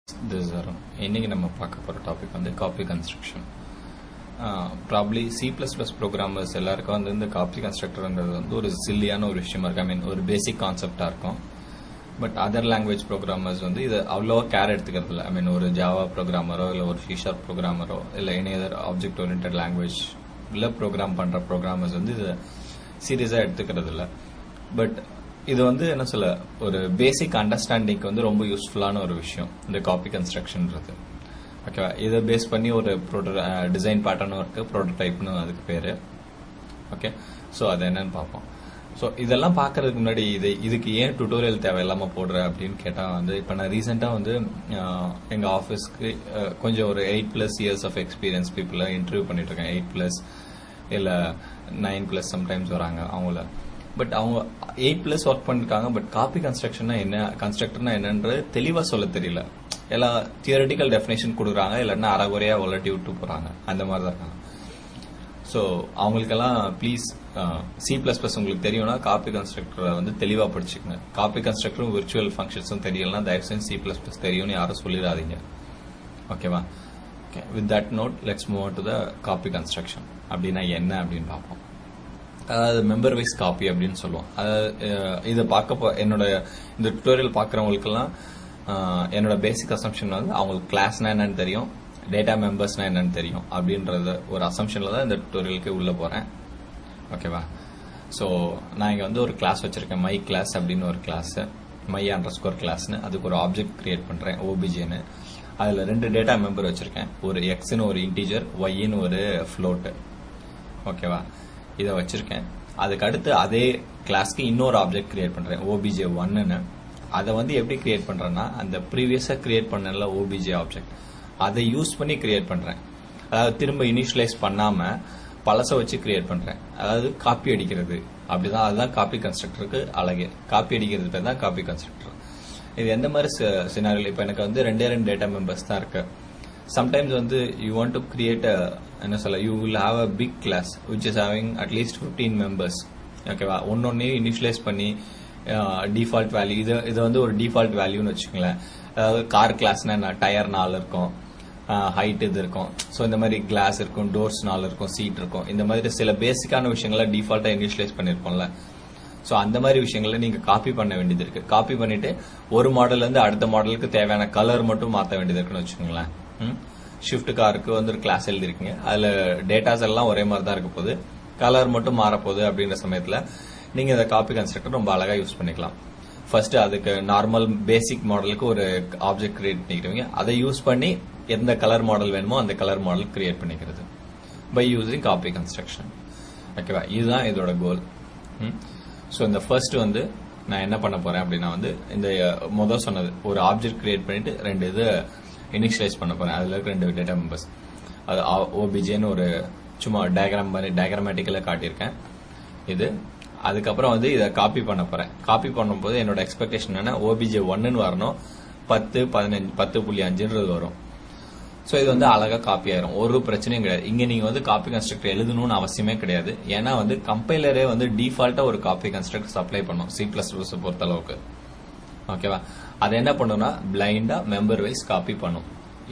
இன்னைக்கு நம்ம பார்க்க போகிற டாபிக் வந்து copy construction. Probably C++ programmers எல்லாருக்கும் வந்து இந்த காப்பி கன்ஸ்ட்ரக்டர்ன்றது வந்து ஒரு சில்லியான ஒரு விஷயமா இருக்கு. ஐ மீன் ஒரு பேசிக் கான்செப்டாக இருக்கும். பட் அதர் லாங்குவேஜ் ப்ரோக்ராமர்ஸ் வந்து இதை அவ்வளோவா கேர் எடுத்துக்கிறது இல்லை. ஐ மீன் ஒரு ஜாவா ப்ரோக்ராமரோ இல்லை ஒரு C# ப்ரோக்ராமரோ இல்லை any other object oriented language இல்லை ப்ரோக்ராம் பண்ணுற ப்ரோக்ராமர்ஸ் வந்து இதை சீரியஸாக எடுத்துக்கிறது இல்லை. பட் இது வந்து என்ன சொல்ல ஒரு பேசிக் அண்டர்ஸ்டாண்டிங்க்கு வந்து ரொம்ப யூஸ்ஃபுல்லான ஒரு விஷயம் இந்த காப்பி கன்ஸ்ட்ரக்ஷன்றது. ஓகேவா, இதை பேஸ் பண்ணி ஒரு டிசைன் பேட்டர்னும் இருக்கு, ப்ரோட்டோடைப்னு அதுக்கு பேரு. ஓகே, ஸோ அது என்னன்னு பார்ப்போம். ஸோ இதெல்லாம் பார்க்கறதுக்கு முன்னாடி இதுக்கு ஏன் டுட்டோரியல் தேவையில்லாமல் போடுற அப்படின்னு கேட்டால் வந்து இப்போ நான் ரீசெண்டாக வந்து எங்கள் ஆஃபீஸ்க்கு கொஞ்சம் ஒரு 8+ இயர்ஸ் ஆஃப் எக்ஸ்பீரியன்ஸ் பீப்புளை இன்டர்வியூ பண்ணிட்டு இருக்கேன். 8+ இல்லை 9+ சம்டைம்ஸ் வராங்க அவங்கள. பட் அவங்க 8+ ஒர்க் பண்ணிருக்காங்க. பட் காப்பி கன்ஸ்ட்ரக்ஷன்னா என்ன, கன்ஸ்ட்ரக்டர்னா என்னன்றது தெளிவாக சொல்ல தெரியல. எல்லாம் தியரட்டிக்கல் டெஃபினேஷன் கொடுக்குறாங்க, இல்லைன்னா அறகுறையாக வளர்ட்டி விட்டு போகிறாங்க, அந்த மாதிரி தான் இருக்காங்க. ஸோ அவங்களுக்கெல்லாம் ப்ளீஸ் C++ உங்களுக்கு தெரியும்னா காப்பி கன்ஸ்ட்ரக்டரை வந்து தெளிவாக படிச்சுக்கங்க. காப்பி கன்ஸ்ட்ரக்டரும் விர்ச்சுவல் ஃபங்க்ஷன்ஸும் தெரியலன்னா தயவு செஞ்சு C++ தெரியும்னு யாரும் சொல்லிடாதீங்க. ஓகேவா? Okay, with that note let's move to the copy construction. அப்படின்னா என்ன அப்படின்னு பார்ப்போம். அதாவது மெம்பர் வைஸ் காப்பி அப்படின்னு சொல்லுவோம். அதாவது இதை என்னோட இந்த டுட்டோரியல் பார்க்குறவங்களுக்கெல்லாம் என்னோட பேசிக் அசம்ஷன் வந்து அவங்களுக்கு கிளாஸ்னா என்னன்னு தெரியும், டேட்டா மெம்பர்ஸ்னா என்னன்னு தெரியும் அப்படின்றத ஒரு அசம்ஷனில் தான் இந்த டுட்டோரியலுக்கு உள்ளே போகிறேன். ஓகேவா? ஸோ நான் இங்கே வந்து ஒரு கிளாஸ் வச்சுருக்கேன், மை கிளாஸ் அப்படின்னு ஒரு கிளாஸு, my_class கிளாஸ்னு. அதுக்கு ஒரு ஆப்ஜெக்ட் கிரியேட் பண்ணுறேன், OBJன்னு. அதில் 2 டேட்டா மெம்பர் வச்சுருக்கேன், ஒரு எக்ஸ்ன்னு ஒரு இன்டீஜர், ஒய்ன்னு ஒரு ஃப்ளோட்டு. ஓகேவா? இதை வச்சிருக்கேன். அதுக்கு அடுத்து அதே கிளாஸ்க்கு இன்னொரு ஆப்ஜெக்ட் கிரியேட் பண்றேன், OBJ1ன்னு. அதை வந்து எப்படி கிரியேட் பண்றேன்னா அந்த ப்ரீவியஸா கிரியேட் பண்ணல OBJ ஆப்ஜெக்ட் அதை யூஸ் பண்ணி கிரியேட் பண்றேன். அதாவது திரும்ப இனிஷியலைஸ் பண்ணாம பழச வச்சு கிரியேட் பண்றேன். அதாவது காப்பி அடிக்கிறது. அப்படிதான், அதுதான் காப்பி கன்ஸ்ட்ரக்டருக்கு அழகு. காப்பி அடிக்கிறது பேர் தான் காப்பி கன்ஸ்ட்ரக்டர். இது எந்த மாதிரி சினாரியோ, இப்போ எனக்கு வந்து 2 டேட்டா மெம்பர்ஸ் தான் இருக்கு. சம்டைம்ஸ் வந்து யூ வாண்ட் டு கிரியேட் என்ன சொல்ல, you will have a big class which is having at least 15 members. ஓகேவா? ஒன்னொன்னே இனிஷியலைஸ் பண்ணி டிஃபால்ட் வேல்யூ, இது வந்து ஒரு டிஃபால்ட் வேல்யூன்னு வச்சுக்கோங்களேன். அதாவது கார் கிளாஸ்னா டயர் 4 இருக்கும், ஹைட் இது இருக்கும், ஸோ இந்த மாதிரி கிளாஸ் இருக்கும், டோர்ஸ் 4 இருக்கும், சீட் இருக்கும். இந்த மாதிரி சில பேசிக்கான விஷயங்களை டிஃபால்ட்டா இனிஷியலைஸ் பண்ணிருப்போம்ல. ஸோ அந்த மாதிரி விஷயங்களை நீங்க காப்பி பண்ண வேண்டியது இருக்கு. காப்பி பண்ணிட்டு ஒரு மாடல்ல இருந்து அடுத்த மாடலுக்கு தேவையான கலர் மட்டும் மாற்ற வேண்டியது இருக்குன்னு வச்சுக்கோங்களேன். ஷிஃப்ட் காருக்கு வந்து ஒரு கிளாஸ் எழுதிருக்கீங்க, அதுல டேட்டாஸ் எல்லாம் ஒரே மாதிரி தான் இருக்க போகுது, கலர் மட்டும் மாறப்போகுது. அப்படின்ற சமயத்துல நீங்க இந்த காப்பி கன்ஸ்ட்ரக்டர் ரொம்ப அழகா யூஸ் பண்ணிக்கலாம். ஃபர்ஸ்ட் அதுக்கு நார்மல் பேசிக் மாடலுக்கு ஒரு ஆப்ஜெக்ட் கிரியேட் பண்ணிக்கிறீங்க, அதை யூஸ் பண்ணி எந்த கலர் மாடல் வேணுமோ அந்த கலர் மாடல் கிரியேட் பண்ணிக்கிறது பை யூசிங் காப்பி கன்ஸ்ட்ரக்ஷன். ஓகேவா? இதுதான் இதோட கோல். ஸோ இந்த ஃபர்ஸ்ட் வந்து நான் என்ன பண்ண போறேன் அப்படின்னா வந்து இந்த முதல் சொன்னது ஒரு ஆப்ஜெக்ட் கிரியேட் பண்ணிட்டு 2 இது இனிஷியலைஸ் பண்ண போறேன். அதுல இருக்க 2 டேட்டா மெம்பர்ஸ், அது OBJன்னு ஒரு சும்மா டயக்ராமேட்டிக்கலா காட்டியிருக்கேன் இது. அதுக்கப்புறம் வந்து இதை காப்பி பண்ண போறேன். காப்பி பண்ணும்போது என்னோட எக்ஸ்பெக்டேஷன் என்னன்னா OBJ1ன்னு வரணும், 10.5ன்றது வரும். ஸோ இது வந்து அழகா காப்பி ஆயிரும், ஒரு பிரச்சனையும் கிடையாது. இங்க நீங்க வந்து காப்பி கன்ஸ்ட்ரக்டர் எழுதணும்னு அவசியமே கிடையாது. ஏன்னா வந்து கம்பைலரே வந்து டிஃபால்ட்டா ஒரு காப்பி கன்ஸ்ட்ரக்டர் சப்ளை பண்ணும் C++ பொறுத்த அளவுக்கு. ஓகேவா? அது என்ன பண்ணும்னா பிளைண்டா மெம்பர் வைஸ் காப்பி பண்ணும்.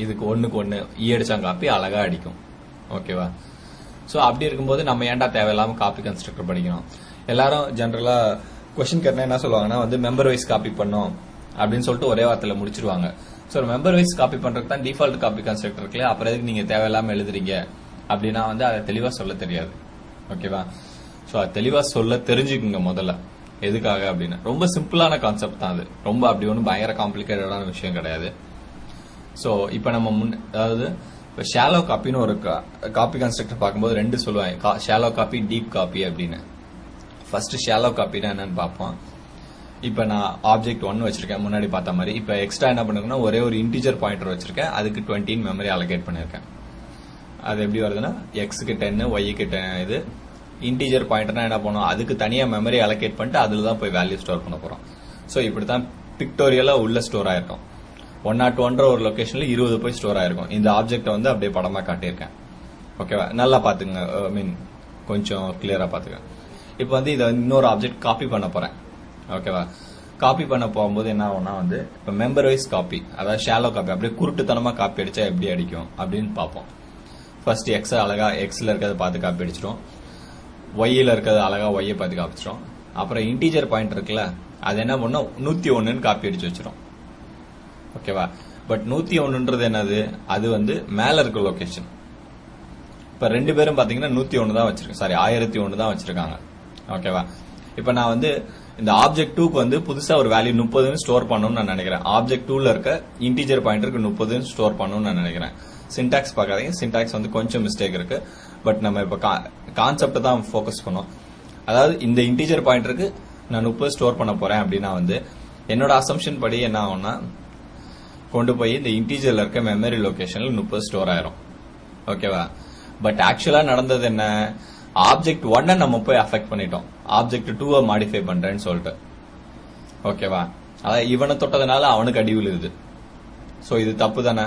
இதுக்கு ஒண்ணுக்கு ஒண்ணு அடிச்சா காப்பி அழகா அடிக்கும். ஓகேவா? சோ அப்படி இருக்கும்போது நம்ம ஏன்டா தேவையில்லாம காப்பி கன்ஸ்ட்ரக்டர் படிக்கணும்? எல்லாரும் ஜெனரலா கொஸ்டின் கேட்டா என்ன சொல்லுவாங்கன்னா வந்து மெம்பர் வைஸ் காப்பி பண்ணும் அப்படின்னு சொல்லிட்டு ஒரே வார்த்தையில முடிச்சிருவாங்க. ஸோ மெம்பர் வைஸ் காப்பி பண்றதுக்கு தான் டிஃபால்ட் காப்பி கன்ஸ்ட்ரக்டர் இருக்குல்ல, அப்புறம் எதுக்கு நீங்க தேவையில்லாம எழுதுறீங்க அப்படின்னா வந்து அதை தெளிவா சொல்ல தெரியாது. ஓகேவா? ஸோ அது தெளிவா சொல்ல தெரிஞ்சுக்குங்க முதல்ல. எதுக்காக அப்படின்னா ரொம்ப சிம்பிளான கான்செப்ட் தான் அது, ரொம்ப அப்படி ஒன்றும் பயங்கர காம்ப்ளிகேட்டடான விஷயம் கிடையாது. ஸோ இப்போ நம்ம அதாவது இப்போ ஷாலோ காப்பின்னு ஒரு காப்பி கன்ஸ்ட்ரக்டர் பார்க்கும்போது 2 சொல்லுவாங்க, ஷாலோ காப்பி, டீப் காப்பி அப்படின்னு. ஃபர்ஸ்ட் ஷாலோ காப்பினா என்னன்னு பார்ப்போம். இப்போ நான் ஆப்ஜெக்ட் 1 வச்சிருக்கேன் முன்னாடி பார்த்த மாதிரி. இப்போ எக்ஸ்ட்ரா என்ன பண்ணுங்கன்னா ஒரே ஒரு இன்டிஜர் பாயிண்டர் வச்சிருக்கேன், அதுக்கு 20 மெமரி அலோகேட் பண்ணிருக்கேன். அது எப்படி வருதுன்னா எக்ஸுக்கு 10, ஒய்க்கு 10. இது இன்டிஜர் பாயிண்டர்னா என்ன பண்ணுவோம், அதுக்கு தனியா மெமரி அலோகேட் பண்ணிட்டு அதுல தான் போய் வேல்யூ ஸ்டோர் பண்ண போறோம். ஸோ இப்படித்தான் பிக்டோரியலா உள்ள ஸ்டோர் ஆயிருக்கும். 101 ஒரு லொகேஷன்ல 20 போய் ஸ்டோர் ஆயிருக்கும். இந்த ஆப்ஜெக்ட் வந்து அப்படியே படமா காட்டியிருக்கேன். ஓகேவா? நல்லா பாத்துங்க, ஐ மீன் கொஞ்சம் கிளியரா பாத்துக்க. இப்போ வந்து இதை இன்னொரு ஆப்ஜெக்ட் காப்பி பண்ண போறேன். ஓகேவா? காப்பி பண்ண போகும்போது என்ன ஆகும்னா வந்து இப்போ மெம்பர் வைஸ் காப்பி, அதாவது ஷாலோ காப்பி, அப்படியே குருட்டுத்தனமா காப்பி அடிச்சா எப்படி அடிக்கும் அப்படின்னு பார்ப்போம். ஃபர்ஸ்ட் எக்ஸ் அழகா எக்ஸ்ல இருக்கிறத பார்த்து காப்பி அடிச்சிடும், ஒய்ல இருக்கிறது அழகா ஒய்யை பார்த்து காப்பிச்சிடும். அப்புறம் இன்டீஜர் பாயிண்ட் இருக்குல்ல, அது என்ன பண்ணும் 101ன்னு காப்பி அடிச்சு வச்சிடும். ஓகேவா? பட் 101ன்றது என்னது, அது வந்து மேல இருக்க லொகேஷன். இப்ப 2 பேரும் பாத்தீங்கன்னா 101 தான் வச்சிருக்கேன், சாரி 1001 தான் வச்சிருக்காங்க. ஓகேவா? இப்ப நான் வந்து இந்த ஆப்ஜெக்ட் 2க்கு வந்து புதுசா ஒரு வேல்யூ 30ன்னு ஸ்டோர் பண்ணணும்னு நான் நினைக்கிறேன். ஆப்ஜெக்ட் 2ல இருக்க இன்டீஜர் பாயிண்டருக்கு 30ன்னு ஸ்டோர் பண்ணணும்னு நான் நினைக்கிறேன். சின்டாக்ஸ் பார்க்காதீங்க, சின்டாக்ஸ் வந்து கொஞ்சம் மிஸ்டேக் இருக்கு. பட் நம்ம இப்ப கான்செப்ட் தான் ஃபோக்கஸ் பண்ணோம். அதாவது இந்த இன்டீஜர் பாயிண்டருக்கு நான் 30 ஸ்டோர் பண்ண போறேன் அப்படின்னா வந்து என்னோட அசம்ஷன் படி என்ன ஆகும்னா, கொண்டு போய் இந்த இன்டீஜர்ல இருக்க மெமரி லொகேஷன்ல 30 ஸ்டோர் ஆயிரும். ஓகேவா? பட் ஆக்சுவலா நடந்தது என்ன, ஆப்ஜெக்ட் 1 நம்ம போய் அஃபெக்ட் பண்ணிட்டோம், ஆப்ஜெக்ட் 2 மாடிஃபை பண்றேன்னு சொல்லிட்டு. ஓகேவா? அதாவது இவனை தொட்டதுனால அவனுக்கு அடி விழுது. சோ இது தப்பு தானே?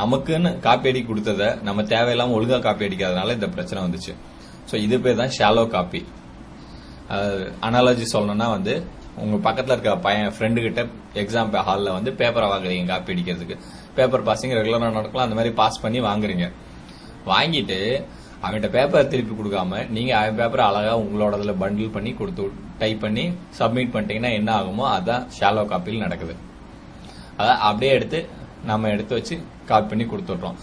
நமக்குன்னு காப்பி அடி கொடுத்தத நம்ம தேவையில்லாம ஒழுங்கா காப்பி அடிக்காதனால இந்த பிரச்சனை வந்துச்சு. சோ இது பேர் தான் ஷாலோ காப்பி. அனாலஜி சொல்லணும்னா வந்து உங்க பக்கத்துல இருக்க பையன் ஃப்ரெண்டு கிட்ட எக்ஸாம் ஹாலில் வந்து பேப்பரை வாங்குறீங்க காப்பி அடிக்கிறதுக்கு. பேப்பர் பாசிங் ரெகுலரா நடக்கலாம், அந்த மாதிரி பாஸ் பண்ணி வாங்குறீங்க. வாங்கிட்டு அவன்கிட்ட பேப்பர் திருப்பி கொடுக்காம நீங்க அவன் பேப்பரை அழகா உங்களோட பண்டில் பண்ணி கொடுத்து டைப் பண்ணி சப்மிட் பண்ணிட்டீங்கன்னா என்ன ஆகுமோ அதான் ஷாலோ காப்பியில் நடக்குது. அதான் அப்படியே நம்ம எடுத்து வச்சு காப்பி பண்ணி கொடுத்துட்றோம்.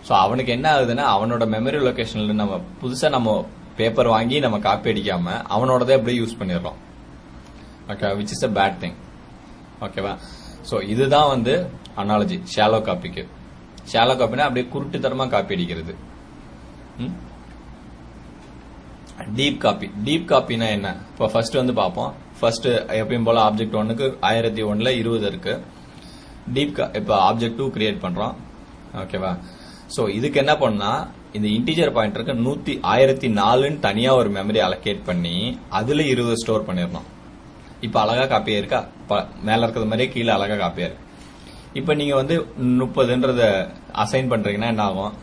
ஸோ அவனுக்கு என்ன ஆகுதுன்னா, அவனோட மெமரி லொகேஷன்ல நம்ம புதுசா நம்ம பேப்பர் வாங்கி நம்ம காப்பி அடிக்காம அவனோடதே அப்படியே யூஸ் பண்ணிடுறோம். Okay, which is a bad thing. ஓகேவா? ஸோ இதுதான் வந்து அனாலஜி ஷாலோ காப்பிக்கு. ஷாலோ காப்பினா அப்படியே குருட்டுத்தனமா காப்பி அடிக்கிறது. Deep copy. டீப் காப்பினா என்ன? இப்போ ஃபர்ஸ்ட் வந்து பார்ப்போம். ஃபர்ஸ்ட் எப்பயும் போல ஆப்ஜெக்ட் 1க்கு 1001ல 20 இருக்கு. இப்போ ஆப்ஜெக்ட் 2 கிரியேட் பண்றோம். ஓகேவா? சோ இதுக்கு என்ன பண்ணா, இந்த இன்டீஜர் பாயிண்டருக்கு 1004ன்னு தனியா ஒரு மெமரி அலோகேட் பண்ணி அதுல 20 ஸ்டோர் பண்ணிடணும். இப்ப அழகா காப்பியா இருக்கா? மேல இருக்கிறது மாதிரியே கீழே அழகா காப்பியா இருக்கு. இப்ப நீங்க வந்து 30ன்றத அசைன் பண்றீங்கன்னா என்ன ஆகும்,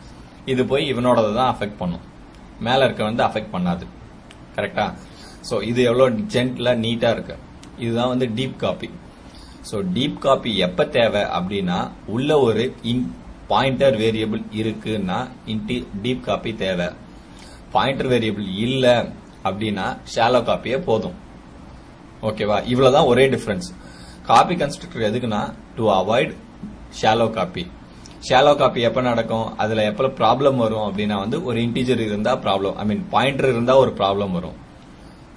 இது போய் இவனோட தான் அஃபெக்ட் பண்ணும், மேல இருக்க வந்து அஃபெக்ட் பண்ணாது. கரெக்டா? சோ இது எவ்வளவு ஜென்ட்லா நீட்டா இருக்கு. இதுதான் வந்து deep copy. So deep copy எப்ப தேவை அப்படின்னா, உள்ள ஒரு பாயிண்டர் வேரியபிள் இருக்குன்னா டீப் காப்பி தேவை. பாயிண்டர் வேரியபிள் இல்ல அப்படின்னா ஷாலோ காப்பியே போதும். ஓகேவா? இவ்வளவுதான் ஒரே டிஃபரன்ஸ். காப்பி கன்ஸ்ட்ரக்டர் எதுக்குன்னா to avoid shallow copy. Shallow copy எப்ப நடக்கும், அதுல எப்ப ப்ராப்ளம் வரும் அப்படின்னா வந்து ஒரு இன்டீஜர் இருந்தா ப்ராப்ளம், ஐ மீன் பாயிண்டர் இருந்தா ஒரு ப்ராப்ளம் வரும்.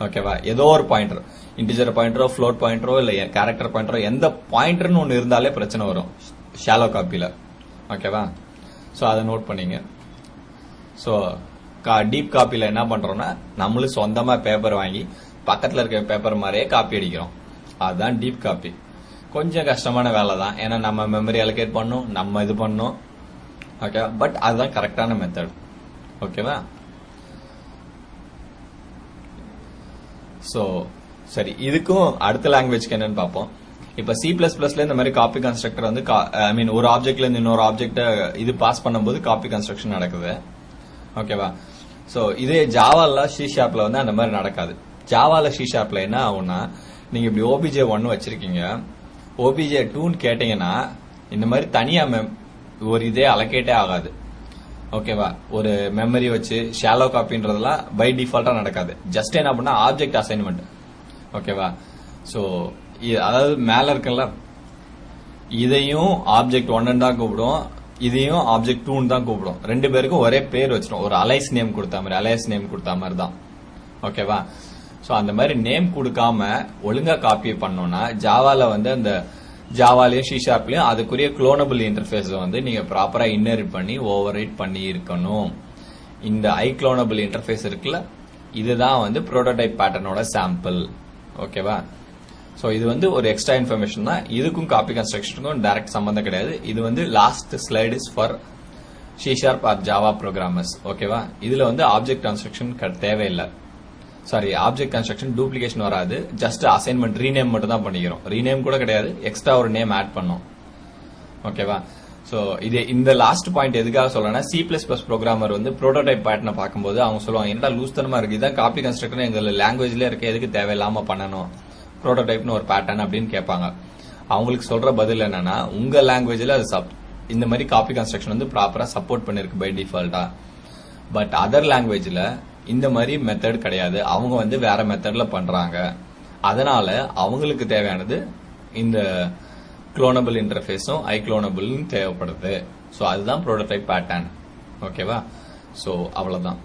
ஓகேவா? ஏதோ ஒரு பாயிண்டர், இன்டீஜர் பாயிண்டரோ ஃப்ளோட் பாயிண்டரோ இல்ல கேரக்டர் பாயிண்டரோ, எந்த பாயிண்டர்னு ஒன்னு இருந்தாலே பிரச்சனை வரும் ஷாலோ காப்பில. ஓகேவா? சோ அதை நோட் பண்ணீங்க. சோ டீப் காப்பில என்ன பண்றோம்னா, நம்மளும் சொந்தமா பேப்பர் வாங்கி பக்கத்துல இருக்க பேப்பர் மாதிரியே காப்பி அடிக்கிறோம். அதுதான் டீப் காப்பி. கொஞ்சம் கஷ்டமான வேலை தான், ஏன்னா நம்ம மெமரி அலோகேட் பண்ணணும், நம்ம இது பண்ணணும். ஓகே, பட் அதுதான் கரெக்டான மெத்தட். ஓகேவா? சோ சரி, இதுக்கும் அடுத்த லாங்குவேஜ்க்கு என்னன்னு பார்ப்போம். இப்ப C++ல இந்த மாதிரி காப்பி கன்ஸ்ட்ரக்டர் வந்து ஐ மீன் ஒரு ஆப்ஜெக்ட்ல இருந்து இன்னொரு ஆப்ஜெக்ட இது பாஸ் பண்ணும்போது காப்பி கன்ஸ்ட்ரக்ஷன் நடக்குது. ஓகேவா? சோ இதே ஜாவால C# வந்து அந்த மாதிரி நடக்காது. ஜாவால C# என்ன ஆகும்னா, நீங்க இப்படி OBJ1 வச்சிருக்கீங்க, OBJ2 கேட்டீங்கன்னா இந்த மாதிரி தனியா ஒரு இதே அலோகேட்டே ஆகாது. ஓகேவா? ஒரு மெமரி வச்சு ஷாலோ காப்பின்றதெல்லாம் பை டிஃபால்ட்டா நடக்காது. ஜஸ்ட் என்ன பண்ணா ஆப்ஜெக்ட் அசைன்மெண்ட். ஓகேவா? சோ அதாவது மேல இருக்கல, இதையும் ஆப்ஜெக்ட் 1 தான் கூப்பிடும், இதையும் ஆப்ஜெக்ட் 2 தான் கூப்பிடும். ரெண்டு பேருக்கும் ஒரே பேர் வச்சிடும், ஒரு அலைஸ் நேம் கொடுத்த மாதிரி தான். ஓகேவா? சோ அந்த மாதிரி நேம் கொடுக்காம ஒழுங்கா காப்பி பண்ணோம்னா, ஜாவால வந்து அந்த ஜாவாலையும் C#லயும் அதுக்குரிய குளோனபிள் இன்டர்ஃபேஸ் வந்து நீங்க ப்ராப்பரா இன்னரிட் பண்ணி ஓவர்ரைட் பண்ணி இருக்கணும். இந்த ஐக்ளோனபிள் இன்டர்ஃபேஸ் இருக்குல்ல, இதுதான் வந்து புரோட்டோடைப் பேட்டர்னோட சாம்பிள். ஓகேவா? சோ இது வந்து ஒரு எக்ஸ்ட்ரா இன்ஃபர்மேஷன் தான். இதுக்கும் காப்பி கன்ஸ்ட்ரக்ஷனுக்கும் டைரக்ட் சம்பந்தம் கிடையாது. இது வந்து last slide is for C# or Java programmers. ஓகேவா? இதுல வந்து ஆப்ஜெக்ட் கன்ஸ்ட்ரக்ஷன் தேவையில்லை. சாரி, ஆப்ஜெக்ட் கன்ஸ்ட்ரக்ஷன் டூப்ளிகேஷன் வராது. ஜஸ்ட் அசைன்மெண்ட் ரீநேம் மட்டும் தான் பண்ணிக்கிறோம். ரீநேம் கூட கிடையாது, எக்ஸ்ட்ரா ஒரு நேம் ஆட் பண்ணோம். ஓகேவா? சோ இது இந்த லாஸ்ட் பாயிண்ட் எதுக்காக சொல்றேன்னா, C++ ப்ரோக்ராமர் வந்து புரோட்டோடைப் பேட்டர்னை பார்க்கும்போது அவங்க சொல்லுவாங்க, என்னடா லூஸ்தனமா இருக்கு, இதான் காப்பி கன்ஸ்ட்ரக்டர் எங்க லாங்குவேஜ்ல இருக்க, எதுக்கு தேவையில்லாம பண்ணணும், ப்ரோட்டோடைப்னு ஒரு பேட்டர்ன் அப்படின்னு கேட்பாங்க. அவங்களுக்கு சொல்ற பதில் என்னன்னா, உங்க லாங்குவேஜ்ல அது இந்த மாதிரி காப்பி கன்ஸ்ட்ரக்ஷன் வந்து ப்ராப்பரா சப்போர்ட் பண்ணிருக்கு பை டிஃபால்ட்டா. பட் அதர் லாங்குவேஜ்ல இந்த மாதிரி மெத்தட் கிடையாது. அவங்க வந்து வேற மெத்தட்ல பண்றாங்க. அதனால அவங்களுக்கு தேவையானது இந்த குளோனபிள் இன்டர்ஃபேஸும் ஐக்ளோனபிள் தேவைப்படுது. ஸோ அதுதான் ப்ரோட்டோடைப் பேட்டர்ன். ஓகேவா? ஸோ அவ்வளவுதான்.